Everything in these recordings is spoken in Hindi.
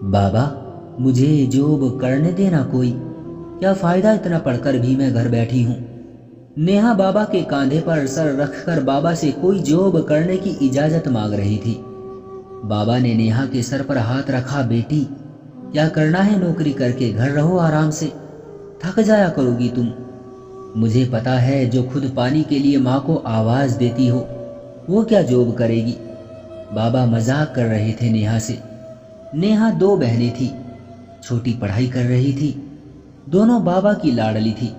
बाबा, मुझे जॉब करने देना कोई। क्या फ़ायदा इतना पढ़कर भी मैं घर बैठी हूँ। नेहा बाबा के कांधे पर सर रखकर बाबा से कोई जॉब करने की इजाज़त मांग रही थी। बाबा ने नेहा के सर पर हाथ रखा। बेटी, क्या करना है नौकरी करके, घर रहो आराम से, थक जाया करोगी तुम। मुझे पता है जो खुद पानी के लिए माँ को आवाज़ देती हो वो क्या जॉब करेगी। बाबा मजाक कर रहे थे नेहा से। नेहा 2 बहनें थी। छोटी पढ़ाई कर रही थी, दोनों बाबा की लाडली थी,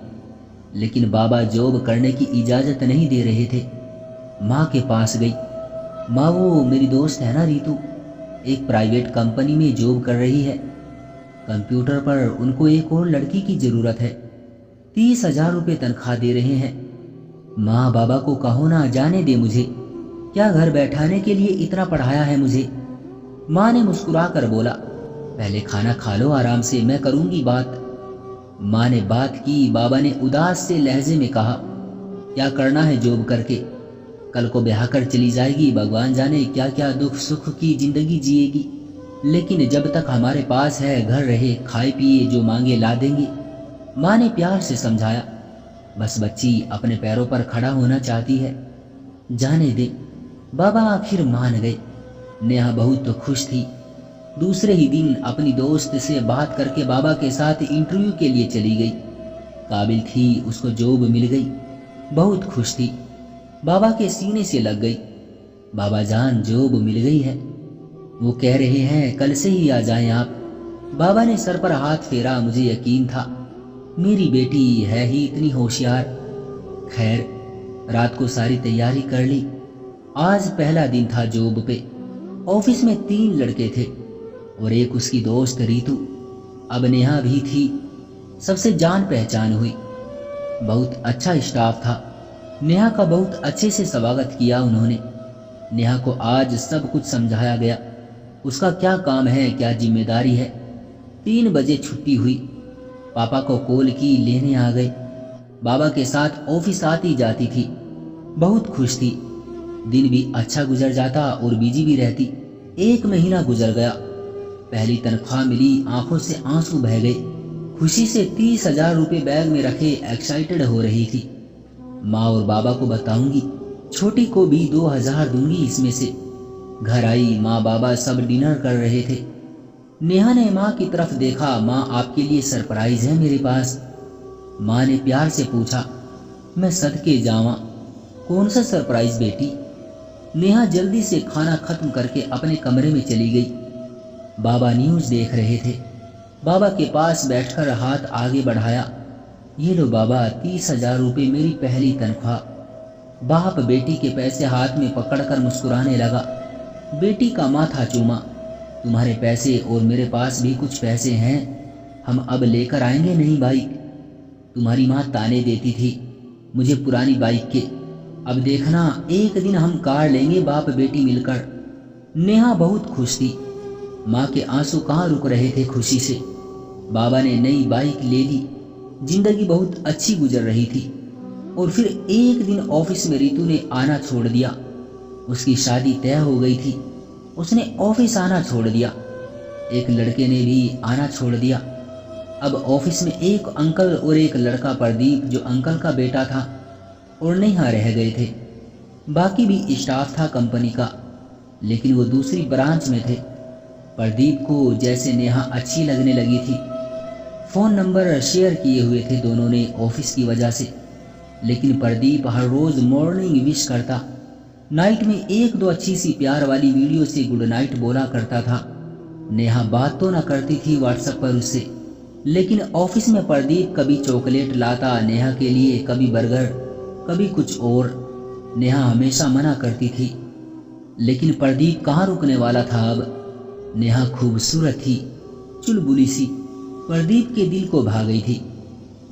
लेकिन बाबा जॉब करने की इजाज़त नहीं दे रहे थे। माँ के पास गई। माँ, वो मेरी दोस्त है ना रीतू, एक प्राइवेट कंपनी में जॉब कर रही है। कंप्यूटर पर उनको एक और लड़की की ज़रूरत है। 30,000 रुपये तनख्वाह दे रहे हैं। माँ बाबा को कहो ना जाने दे मुझे, क्या घर बैठाने के लिए इतना पढ़ाया है मुझे। माँ ने मुस्कुरा कर बोला, पहले खाना खा लो आराम से, मैं करूँगी बात। माँ ने बात की। बाबा ने उदास से लहजे में कहा, क्या करना है जॉब करके, कल को ब्याह कर चली जाएगी, भगवान जाने क्या क्या दुख सुख की जिंदगी जिएगी। लेकिन जब तक हमारे पास है, घर रहे, खाए पिए, जो मांगे ला देंगे। माँ ने प्यार से समझाया। बस बच्ची अपने पैरों पर खड़ा होना चाहती है, जाने दे। बाबा आखिर मान गए। नेहा बहुत खुश थी। दूसरे ही दिन अपनी दोस्त से बात करके बाबा के साथ इंटरव्यू के लिए चली गई। काबिल थी, उसको जॉब मिल गई। बहुत खुश थी, बाबा के सीने से लग गई। बाबा जान, जॉब मिल गई है। वो कह रहे हैं कल से ही आ जाएं आप। बाबा ने सर पर हाथ फेरा। मुझे यकीन था, मेरी बेटी है ही इतनी होशियार। खैर, रात को सारी तैयारी कर ली। आज पहला दिन था जॉब पे। ऑफिस में 3 लड़के थे और एक उसकी दोस्त रीतू। अब नेहा भी थी। सबसे जान पहचान हुई। बहुत अच्छा स्टाफ था। नेहा का बहुत अच्छे से स्वागत किया उन्होंने। नेहा को आज सब कुछ समझाया गया, उसका क्या काम है, क्या जिम्मेदारी है। 3 बजे छुट्टी हुई। पापा को कॉल की, लेने आ गए। बाबा के साथ ऑफिस आती जाती थी। बहुत खुश थी। दिन भी अच्छा गुजर जाता और बिजी भी रहती। 1 महीना गुजर गया। पहली तनख्वाह मिली, आंखों से आंसू बह गए। खुशी से 30,000 रुपये बैग में रखे एक्साइटेड हो रही थी। माँ और बाबा को बताऊंगी, छोटी को भी 2,000 दूंगी इसमें से। घर आई, माँ बाबा सब डिनर कर रहे थे। नेहा ने माँ की तरफ देखा। माँ, आपके लिए सरप्राइज है मेरे पास। माँ ने प्यार से पूछा। मैं सदके जावां, कौन सा सरप्राइज बेटी। नेहा जल्दी से खाना खत्म करके अपने कमरे में चली गई। बाबा न्यूज़ देख रहे थे। बाबा के पास बैठकर हाथ आगे बढ़ाया। ये लो बाबा, 30,000 रुपये मेरी पहली तनख्वाह। बाप बेटी के पैसे हाथ में पकड़कर मुस्कुराने लगा। बेटी का माथा चूमा। तुम्हारे पैसे और मेरे पास भी कुछ पैसे हैं, हम अब लेकर आएंगे नहीं बाइक। तुम्हारी माँ ताने देती थी मुझे पुरानी बाइक के। अब देखना, एक दिन हम कार लेंगे बाप बेटी मिलकर। नेहा बहुत खुश थी। माँ के आंसू कहाँ रुक रहे थे खुशी से। बाबा ने नई बाइक ले ली। जिंदगी बहुत अच्छी गुजर रही थी। और फिर एक दिन ऑफिस में रीतू ने आना छोड़ दिया। उसकी शादी तय हो गई थी, उसने ऑफिस आना छोड़ दिया। एक लड़के ने भी आना छोड़ दिया। अब ऑफिस में एक अंकल और एक लड़का प्रदीप, जो अंकल का बेटा था, और नेहा रह गए थे। बाकी भी स्टाफ था कंपनी का, लेकिन वो दूसरी ब्रांच में थे। प्रदीप को जैसे नेहा अच्छी लगने लगी थी। फ़ोन नंबर शेयर किए हुए थे दोनों ने ऑफिस की वजह से। लेकिन प्रदीप हर रोज़ मॉर्निंग विश करता, नाइट में 1-2 अच्छी सी प्यार वाली वीडियो से गुड नाइट बोला करता था। नेहा बात तो ना करती थी व्हाट्सएप पर उससे, लेकिन ऑफिस में प्रदीप कभी चॉकलेट लाता नेहा के लिए, कभी बर्गर, कभी कुछ और। नेहा हमेशा मना करती थी, लेकिन प्रदीप कहाँ रुकने वाला था अब। नेहा खूबसूरत थी, चुलबुली सी, प्रदीप के दिल को भा गई थी।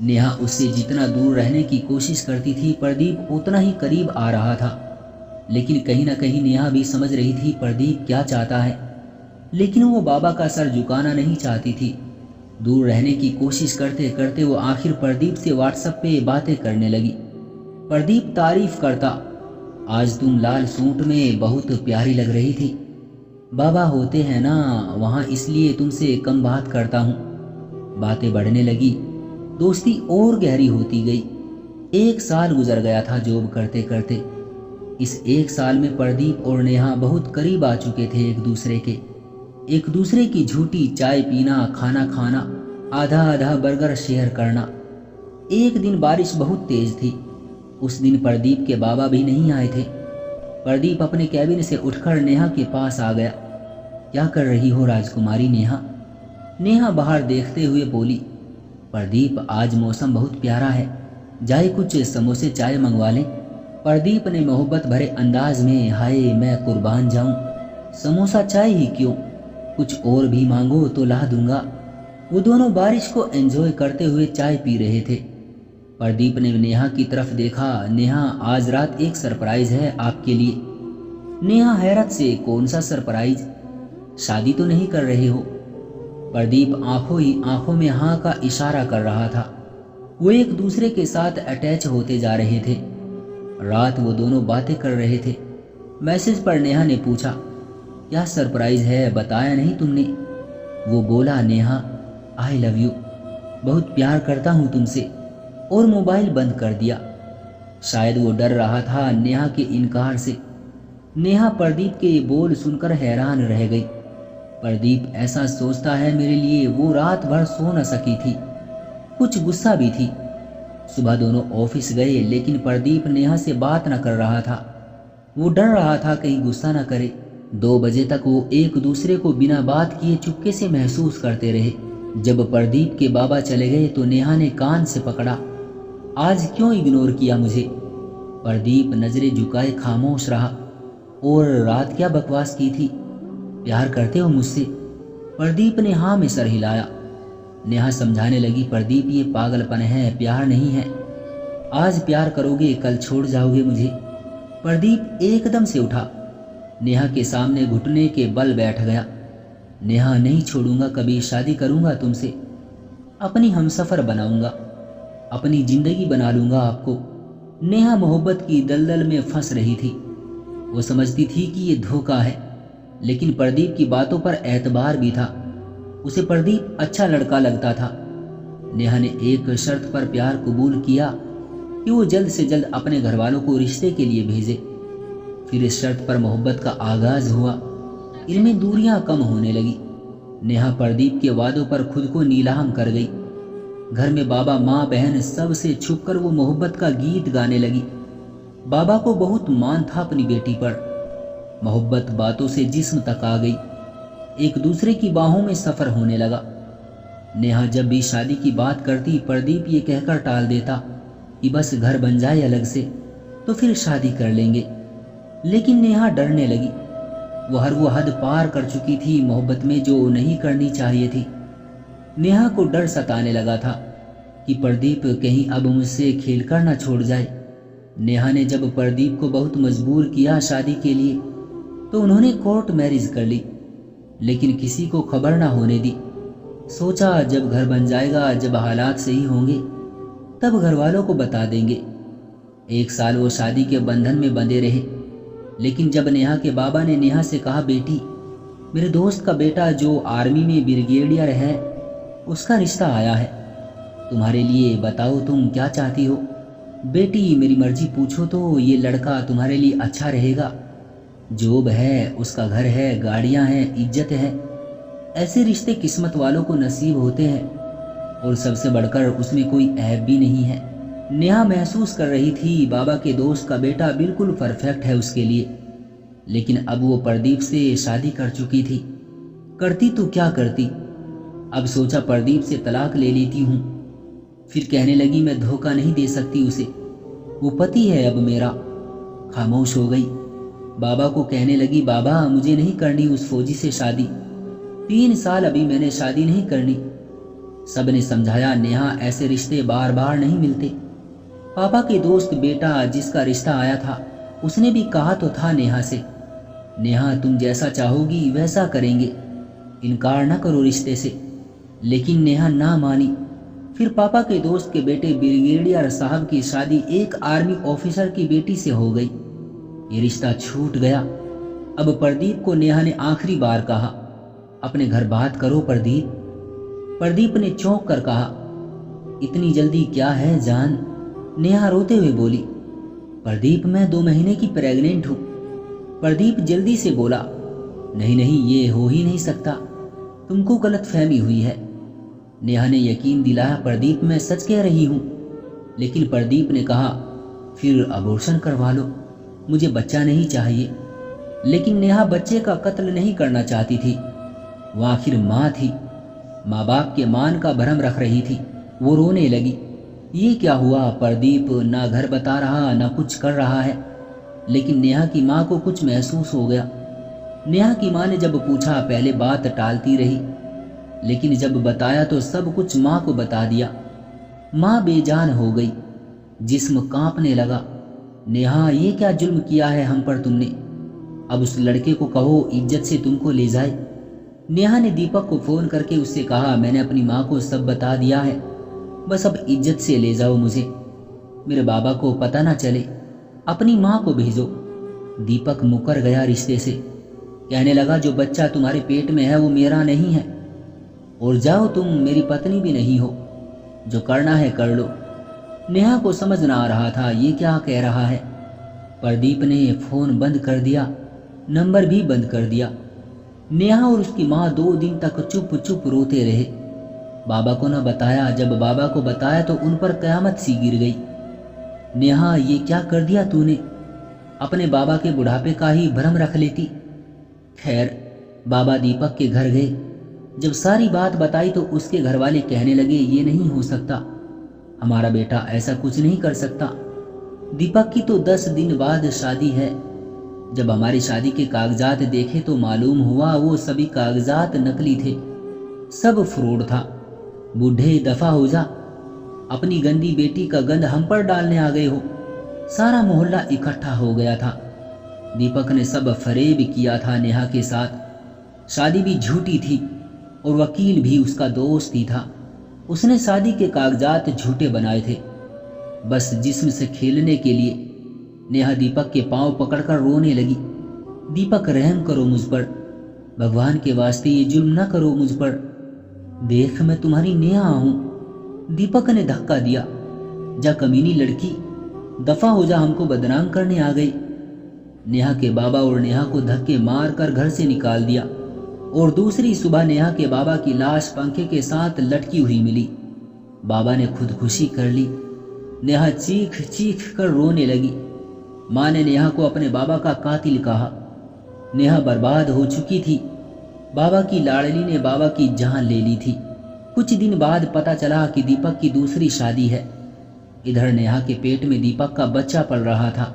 नेहा उससे जितना दूर रहने की कोशिश करती थी, प्रदीप उतना ही करीब आ रहा था। लेकिन कहीं ना कहीं नेहा भी समझ रही थी प्रदीप क्या चाहता है, लेकिन वो बाबा का सर झुकाना नहीं चाहती थी। दूर रहने की कोशिश करते करते वो आखिर प्रदीप से व्हाट्सएप पे बातें करने लगी। प्रदीप तारीफ करता, आज तुम लाल सूट में बहुत प्यारी लग रही थी। बाबा होते हैं ना वहाँ, इसलिए तुमसे कम बात करता हूँ। बातें बढ़ने लगी, दोस्ती और गहरी होती गई। 1 साल गुजर गया था जॉब करते करते। इस 1 साल में प्रदीप और नेहा बहुत करीब आ चुके थे एक दूसरे के। एक दूसरे की झूठी चाय पीना, खाना खाना, आधा आधा बर्गर शेयर करना। एक दिन बारिश बहुत तेज थी। उस दिन प्रदीप के बाबा भी नहीं आए थे। प्रदीप अपने कैबिन से उठकर नेहा के पास आ गया। क्या कर रही हो राजकुमारी नेहा? नेहा बाहर देखते हुए बोली, प्रदीप आज मौसम बहुत प्यारा है, जाए कुछ समोसे चाय मंगवा लें। प्रदीप ने मोहब्बत भरे अंदाज में, हाय मैं कुर्बान जाऊं, समोसा चाय ही क्यों, कुछ और भी मांगो तो ला दूंगा। वो दोनों बारिश को एंजॉय करते हुए चाय पी रहे थे। प्रदीप ने नेहा की तरफ देखा। नेहा, आज रात एक सरप्राइज है आपके लिए। नेहा हैरत से, कौन सा सरप्राइज? शादी तो नहीं कर रहे हो? प्रदीप आंखों ही आंखों में हाँ का इशारा कर रहा था। वो एक दूसरे के साथ अटैच होते जा रहे थे। रात वो दोनों बातें कर रहे थे। मैसेज पर नेहा ने पूछा, क्या सरप्राइज है, बताया नहीं तुमने? वो बोला, नेहा आई लव यू, बहुत प्यार करता हूँ तुमसे, और मोबाइल बंद कर दिया। शायद वो डर रहा था नेहा के इनकार से। नेहा प्रदीप के ये बोल सुनकर हैरान रह गई। प्रदीप ऐसा सोचता है मेरे लिए? वो रात भर सो न सकी थी, कुछ गुस्सा भी थी। सुबह दोनों ऑफिस गए, लेकिन प्रदीप नेहा से बात न कर रहा था। वो डर रहा था कहीं गुस्सा न करे। 2 बजे तक वो एक दूसरे को बिना बात किए चुपके से महसूस करते रहे। जब प्रदीप के बाबा चले गए तो नेहा ने कान से पकड़ा, आज क्यों इग्नोर किया मुझे? प्रदीप नजरें झुकाए खामोश रहा। और रात क्या बकवास की थी? प्यार करते हो मुझसे? प्रदीप ने हाँ में सर हिलाया। नेहा समझाने लगी, प्रदीप ये पागलपन है, प्यार नहीं है। आज प्यार करोगे, कल छोड़ जाओगे मुझे। प्रदीप एकदम से उठा, नेहा के सामने घुटने के बल बैठ गया। नेहा, नहीं छोड़ूंगा कभी, शादी करूंगा तुमसे, अपनी हमसफर बनाऊंगा, अपनी जिंदगी बना लूंगा आपको। नेहा मोहब्बत की दलदल में फंस रही थी। वो समझती थी कि ये धोखा है, लेकिन प्रदीप की बातों पर एतबार भी था। उसे प्रदीप अच्छा लड़का लगता था। नेहा ने एक शर्त पर प्यार कबूल किया कि वो जल्द से जल्द अपने घर वालों को रिश्ते के लिए भेजे। फिर इस शर्त पर मोहब्बत का आगाज हुआ। इनमें दूरियां कम होने लगी। नेहा प्रदीप के वादों पर खुद को नीलाम कर गई। घर में बाबा, माँ, बहन सब से छुपकर वो मोहब्बत का गीत गाने लगी। बाबा को बहुत मान था अपनी बेटी पर। मोहब्बत बातों से जिस्म तक आ गई। एक दूसरे की बाहों में सफर होने लगा। नेहा जब भी शादी की बात करती, प्रदीप ये कहकर टाल देता कि बस घर बन जाए अलग से तो फिर शादी कर लेंगे। लेकिन नेहा डरने लगी। वो हद पार कर चुकी थी मोहब्बत में जो नहीं करनी चाहिए थी। नेहा को डर सताने लगा था कि प्रदीप कहीं अब मुझसे खेल कर ना छोड़ जाए। नेहा ने जब प्रदीप को बहुत मजबूर किया शादी के लिए तो उन्होंने कोर्ट मैरिज कर ली, लेकिन किसी को खबर ना होने दी। सोचा जब घर बन जाएगा, जब हालात सही होंगे तब घर वालों को बता देंगे। 1 साल वो शादी के बंधन में बंधे रहे। लेकिन जब नेहा के बाबा ने नेहा से कहा, बेटी, मेरे दोस्त का बेटा जो आर्मी में ब्रिगेडियर है, उसका रिश्ता आया है तुम्हारे लिए, बताओ तुम क्या चाहती हो? बेटी, मेरी मर्जी पूछो तो ये लड़का तुम्हारे लिए अच्छा रहेगा। जॉब है, उसका घर है, गाड़ियां हैं, इज्जत है। ऐसे रिश्ते किस्मत वालों को नसीब होते हैं, और सबसे बढ़कर उसमें कोई ऐब भी नहीं है। नेहा महसूस कर रही थी बाबा के दोस्त का बेटा बिल्कुल परफेक्ट है उसके लिए। लेकिन अब वो प्रदीप से शादी कर चुकी थी। करती तो क्या करती? अब सोचा प्रदीप से तलाक ले लेती हूँ। फिर कहने लगी, मैं धोखा नहीं दे सकती उसे, वो पति है अब मेरा। खामोश हो गई। बाबा को कहने लगी, बाबा, मुझे नहीं करनी उस फौजी से शादी। 3 साल अभी मैंने शादी नहीं करनी। सबने समझाया, नेहा, ऐसे रिश्ते बार बार नहीं मिलते। पापा के दोस्त बेटा जिसका रिश्ता आया था, उसने भी कहा तो था नेहा से, नेहा, तुम जैसा चाहोगी वैसा करेंगे, इनकार ना करो रिश्ते से। लेकिन नेहा ना मानी। फिर पापा के दोस्त के बेटे ब्रिगेडियर साहब की शादी एक आर्मी ऑफिसर की बेटी से हो गई। ये रिश्ता छूट गया। अब प्रदीप को नेहा ने आखिरी बार कहा, अपने घर बात करो प्रदीप। प्रदीप ने चौंक कर कहा, इतनी जल्दी क्या है जान? नेहा रोते हुए बोली, प्रदीप मैं 2 महीने की प्रेग्नेंट हूं। प्रदीप जल्दी से बोला, नहीं नहीं, ये हो ही नहीं सकता, तुमको गलतफहमी हुई है। नेहा ने यकीन दिलाया, प्रदीप मैं सच कह रही हूं। लेकिन प्रदीप ने कहा, फिर अबॉर्शन करवा लो, मुझे बच्चा नहीं चाहिए। लेकिन नेहा बच्चे का कत्ल नहीं करना चाहती थी। वो आखिर माँ थी, माँ बाप के मान का भरम रख रही थी। वो रोने लगी, ये क्या हुआ? प्रदीप ना घर बता रहा ना कुछ कर रहा है। लेकिन नेहा की माँ को कुछ महसूस हो गया। नेहा की माँ ने जब पूछा पहले बात टालती रही, लेकिन जब बताया तो सब कुछ माँ को बता दिया। माँ बेजान हो गई, जिस्म कांपने लगा। नेहा ये क्या जुल्म किया है हम पर तुमने? अब उस लड़के को कहो इज्जत से तुमको ले जाए। नेहा ने दीपक को फोन करके उससे कहा, मैंने अपनी माँ को सब बता दिया है, बस अब इज्जत से ले जाओ मुझे, मेरे बाबा को पता ना चले, अपनी माँ को भेजो। दीपक मुकर गया रिश्ते से, कहने लगा जो बच्चा तुम्हारे पेट में है वो मेरा नहीं है, और जाओ तुम मेरी पत्नी भी नहीं हो, जो करना है कर लो। नेहा को समझ ना आ रहा था ये क्या कह रहा है। प्रदीप ने फोन बंद कर दिया, नंबर भी बंद कर दिया। नेहा और उसकी माँ 2 दिन तक चुप चुप रोते रहे। बाबा को न बताया, जब बाबा को बताया तो उन पर कयामत सी गिर गई। नेहा ये क्या कर दिया तूने? अपने बाबा के बुढ़ापे का ही भ्रम रख लेती। खैर, बाबा दीपक के घर गए। जब सारी बात बताई तो उसके घर वाले कहने लगे, ये नहीं हो सकता, हमारा बेटा ऐसा कुछ नहीं कर सकता। दीपक की तो 10 दिन बाद शादी है। जब हमारी शादी के कागजात देखे तो मालूम हुआ वो सभी कागजात नकली थे, सब फ्रॉड था। बूढ़े दफा हो जा, अपनी गंदी बेटी का गंध हम पर डालने आ गए हो। सारा मोहल्ला इकट्ठा हो गया था। दीपक ने सब फरेब किया था नेहा के साथ। शादी भी झूठी थी और वकील भी उसका दोस्त ही था। उसने शादी के कागजात झूठे बनाए थे, बस जिस्म से खेलने के लिए। नेहा दीपक के पांव पकड़कर रोने लगी, दीपक रहम करो मुझ पर, भगवान के वास्ते ये जुल्म न करो मुझ पर, देख मैं तुम्हारी नेहा हूं। दीपक ने धक्का दिया, जा कमीनी लड़की, दफा हो जा, हमको बदनाम करने आ गई। नेहा के बाबा और नेहा को धक्के मारकर घर से निकाल दिया और दूसरी सुबह नेहा के बाबा की लाश पंखे के साथ लटकी हुई मिली। बाबा ने खुदकुशी कर ली। नेहा चीख चीख कर रोने लगी। माँ ने नेहा को अपने बाबा का कातिल कहा। नेहा बर्बाद हो चुकी थी। बाबा की लाडली ने बाबा की जान ले ली थी। कुछ दिन बाद पता चला कि दीपक की दूसरी शादी है। इधर नेहा के पेट में दीपक का बच्चा पल रहा था,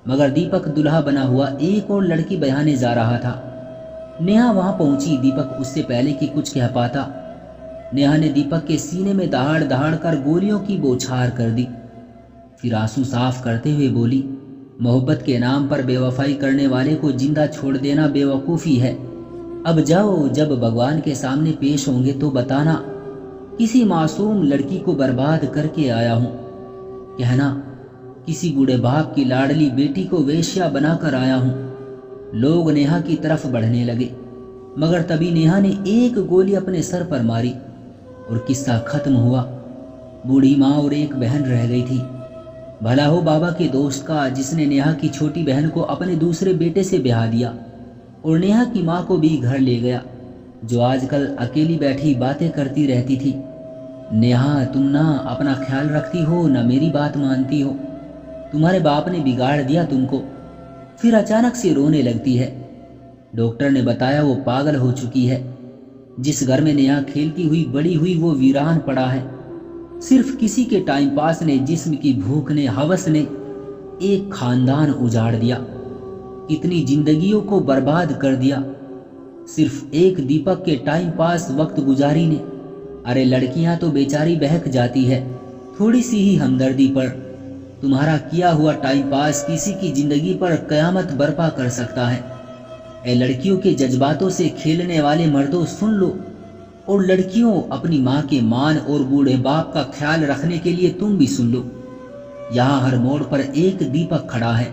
मगर दीपक दुल्हा बना हुआ एक और लड़की बयाने जा रहा था। नेहा वहां पहुंची दीपक उससे पहले कि कुछ कह पाता। नेहा ने दीपक के सीने में दहाड़ दहाड़ कर गोलियों की बौछार कर दी। फिर आंसू साफ करते हुए बोली, मोहब्बत के नाम पर बेवफाई करने वाले को जिंदा छोड़ देना बेवकूफ़ी है। अब जाओ, जब भगवान के सामने पेश होंगे तो बताना किसी मासूम लड़की को बर्बाद करके आया हूं। कहना किसी बूढ़े बाप की लाडली बेटी को वेश्या बनाकर आया हूं। लोग नेहा की तरफ बढ़ने लगे, मगर तभी नेहा ने एक गोली अपने सर पर मारी और किस्सा खत्म हुआ। बूढ़ी माँ और एक बहन रह गई थी। भला हो बाबा के दोस्त का, जिसने नेहा की छोटी बहन को अपने दूसरे बेटे से ब्याह दिया और नेहा की माँ को भी घर ले गया, जो आजकल अकेली बैठी बातें करती रहती थी। नेहा, तुम ना अपना ख्याल रखती हो ना मेरी बात मानती हो। तुम्हारे बाप ने बिगाड़ दिया तुमको। फिर अचानक से रोने लगती है। डॉक्टर ने बताया वो पागल हो चुकी है। जिस घर में नेहा खेलती हुई बड़ी हुई वो वीरान पड़ा है। सिर्फ किसी के टाइम पास ने, जिस्म की भूख ने, हवस ने एक खानदान उजाड़ दिया, इतनी जिंदगियों को बर्बाद कर दिया। सिर्फ एक दीपक के टाइम पास वक्त गुजारी ने। अरे लड़कियां तो बेचारी बहक जाती है थोड़ी सी ही हमदर्दी पर। तुम्हारा किया हुआ टाइम पास किसी की जिंदगी पर कयामत बर्पा कर सकता है। ए लड़कियों के जज्बातों से खेलने वाले मर्दों, सुन लो, और लड़कियों, अपनी माँ के मान और बूढ़े बाप का ख्याल रखने के लिए तुम भी सुन लो। यहाँ हर मोड़ पर एक दीपक खड़ा है।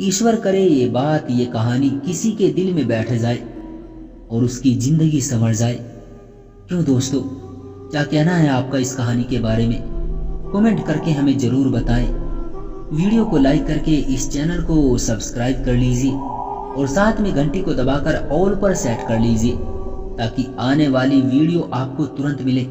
ईश्वर करे ये बात, ये कहानी किसी के दिल में बैठ जाए और उसकी जिंदगी संवर जाए। क्यों दोस्तों, क्या कहना है आपका इस कहानी के बारे में? कमेंट करके हमें जरूर बताएं। वीडियो को लाइक करके इस चैनल को सब्सक्राइब कर लीजिए और साथ में घंटी को दबाकर ऑल पर सेट कर लीजिए ताकि आने वाली वीडियो आपको तुरंत मिले।